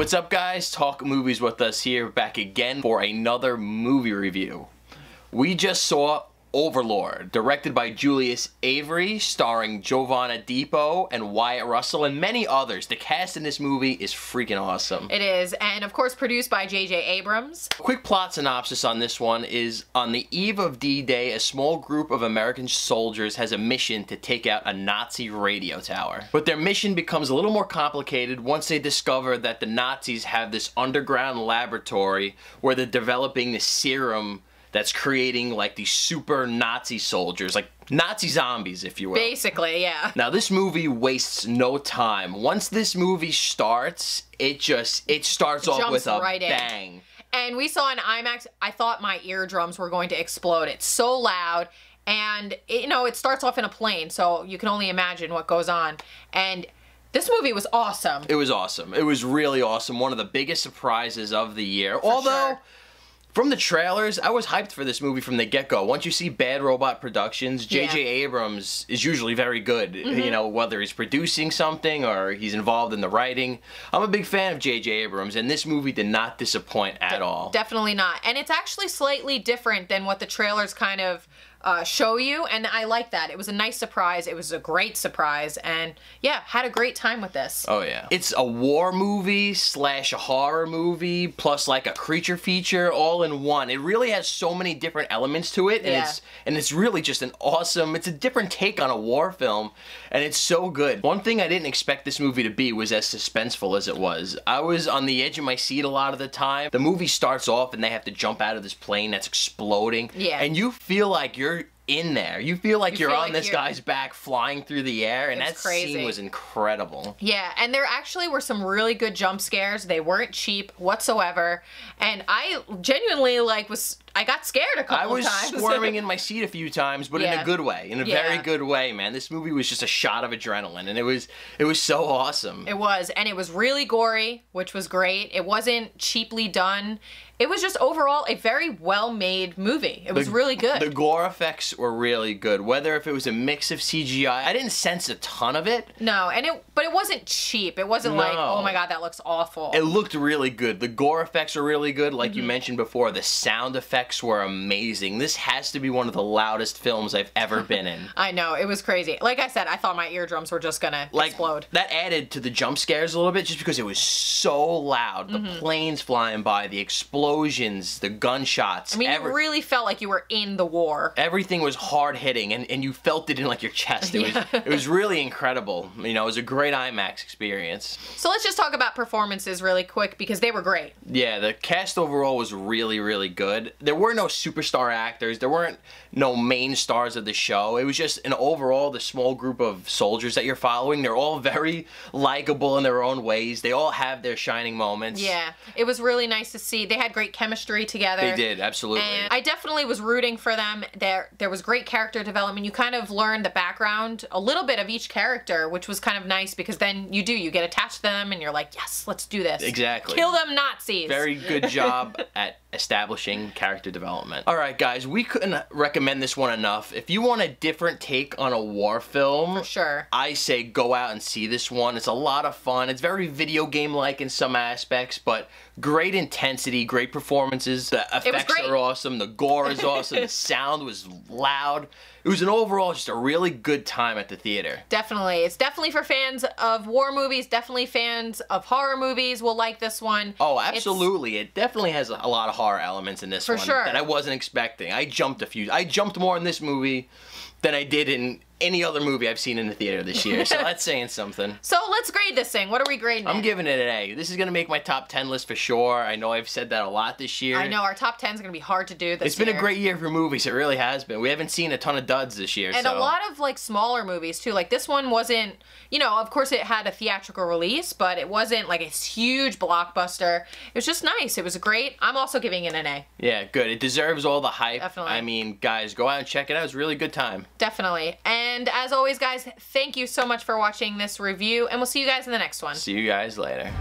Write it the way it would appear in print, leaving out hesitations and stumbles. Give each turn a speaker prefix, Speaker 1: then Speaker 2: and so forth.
Speaker 1: What's up, guys? Talk Movies with us here, back again for another movie review. We just saw Overlord, directed by Julius Avery, starring Jovan Adepo and Wyatt Russell and many others. The cast in this movie is freaking awesome.
Speaker 2: It is, and of course produced by J.J. Abrams.
Speaker 1: Quick plot synopsis on this one is, on the eve of D-Day, a small group of American soldiers has a mission to take out a Nazi radio tower. But their mission becomes a little more complicated once they discover that the Nazis have this underground laboratory where they're developing the serum that's creating like these super Nazi soldiers, like Nazi zombies, if you will.
Speaker 2: Basically, yeah.
Speaker 1: Now, this movie wastes no time. Once this movie starts, it starts off with a bang.
Speaker 2: And we saw in IMAX, I thought my eardrums were going to explode. It's so loud, and it starts off in a plane, so you can only imagine what goes on. And this movie was awesome.
Speaker 1: It was awesome. It was really awesome. One of the biggest surprises of the year. Although, from the trailers, I was hyped for this movie from the get-go. Once you see Bad Robot Productions, J.J. Abrams is usually very good. You know, whether he's producing something or he's involved in the writing. I'm a big fan of J.J. Abrams, and this movie did not disappoint at all.
Speaker 2: Definitely not. And it's actually slightly different than what the trailers kind of show you, and I like that. It was a nice surprise. It was a great surprise, and yeah, had a great time with this.
Speaker 1: Oh yeah. It's a war movie slash a horror movie plus like a creature feature all in one. It really has so many different elements to it, and it's really just an awesome, it's a different take on a war film, and it's so good. One thing I didn't expect this movie to be was as suspenseful as it was. I was on the edge of my seat a lot of the time. The movie starts off and they have to jump out of this plane that's exploding, and you feel like you're in there. You feel like you're on this guy's back flying through the air, and that scene was incredible.
Speaker 2: Yeah, and there actually were some really good jump scares. They weren't cheap whatsoever, and I genuinely I got scared a couple of times.
Speaker 1: I was squirming in my seat a few times, but in a good way. In a very good way, man. This movie was just a shot of adrenaline, and it was so awesome.
Speaker 2: It was, and it was really gory, which was great. It wasn't cheaply done. It was just overall a very well-made movie. It was really good.
Speaker 1: The gore effects were really good. Whether if it was a mix of CGI, I didn't sense a ton of it.
Speaker 2: No, but it wasn't cheap. It wasn't like, oh my god, that looks awful.
Speaker 1: It looked really good. The gore effects were really good, like you mentioned before. The sound effects were amazing. This has to be one of the loudest films I've ever been in.
Speaker 2: I know, it was crazy. Like I said, I thought my eardrums were just gonna explode.
Speaker 1: That added to the jump scares a little bit, just because it was so loud. The planes flying by, the explosions, the gunshots.
Speaker 2: I mean, you really felt like you were in the war.
Speaker 1: Everything was hard hitting, and you felt it in like your chest. It was really incredible. You know, it was a great IMAX experience.
Speaker 2: So let's just talk about performances really quick, because they were great.
Speaker 1: Yeah, the cast overall was really, really good. There were no superstar actors. There weren't no main stars of the show. It was just the small group of soldiers that you're following. They're all very likable in their own ways. They all have their shining moments.
Speaker 2: Yeah, it was really nice to see. They had great chemistry together.
Speaker 1: They did, absolutely.
Speaker 2: And I definitely was rooting for them. There was great character development. You kind of learned the background, a little bit of each character, which was kind of nice, because then you get attached to them and you're like, yes, let's do this.
Speaker 1: Exactly.
Speaker 2: Kill them Nazis.
Speaker 1: Very good job at establishing character development. Alright guys, we couldn't recommend this one enough. If you want a different take on a war film,
Speaker 2: for sure,
Speaker 1: I say go out and see this one. It's a lot of fun. It's very video game-like in some aspects, but great intensity, great performances. The effects are awesome. The gore is awesome. The sound was loud. It was an overall just a really good time at the theater. Definitely.
Speaker 2: It's definitely for fans of war movies, definitely fans of horror movies will like this one.
Speaker 1: Oh, absolutely. It definitely has a lot of horror elements in this one that I wasn't expecting. I jumped more in this movie than I did in any other movie I've seen in the theater this year, so that's saying something.
Speaker 2: So let's grade this thing. What are we grading
Speaker 1: I'm giving it an A. This is going to make my top 10 list for sure. I know I've said that a lot this year.
Speaker 2: I know, our top 10 is going to be hard to do this year.
Speaker 1: It's been a great year for movies. It really has been. We haven't seen a ton of duds this year.
Speaker 2: And a lot of, like, smaller movies, too. Like, this one wasn't, of course it had a theatrical release, but it wasn't, like, a huge blockbuster. It was just nice. It was great. I'm also giving it an A.
Speaker 1: Yeah, good. It deserves all the hype.
Speaker 2: Definitely.
Speaker 1: I mean, guys, go out and check it out. It was a really good time.
Speaker 2: Definitely. And as always, guys, thank you so much for watching this review, and we'll see you guys in the next one.
Speaker 1: See you guys later.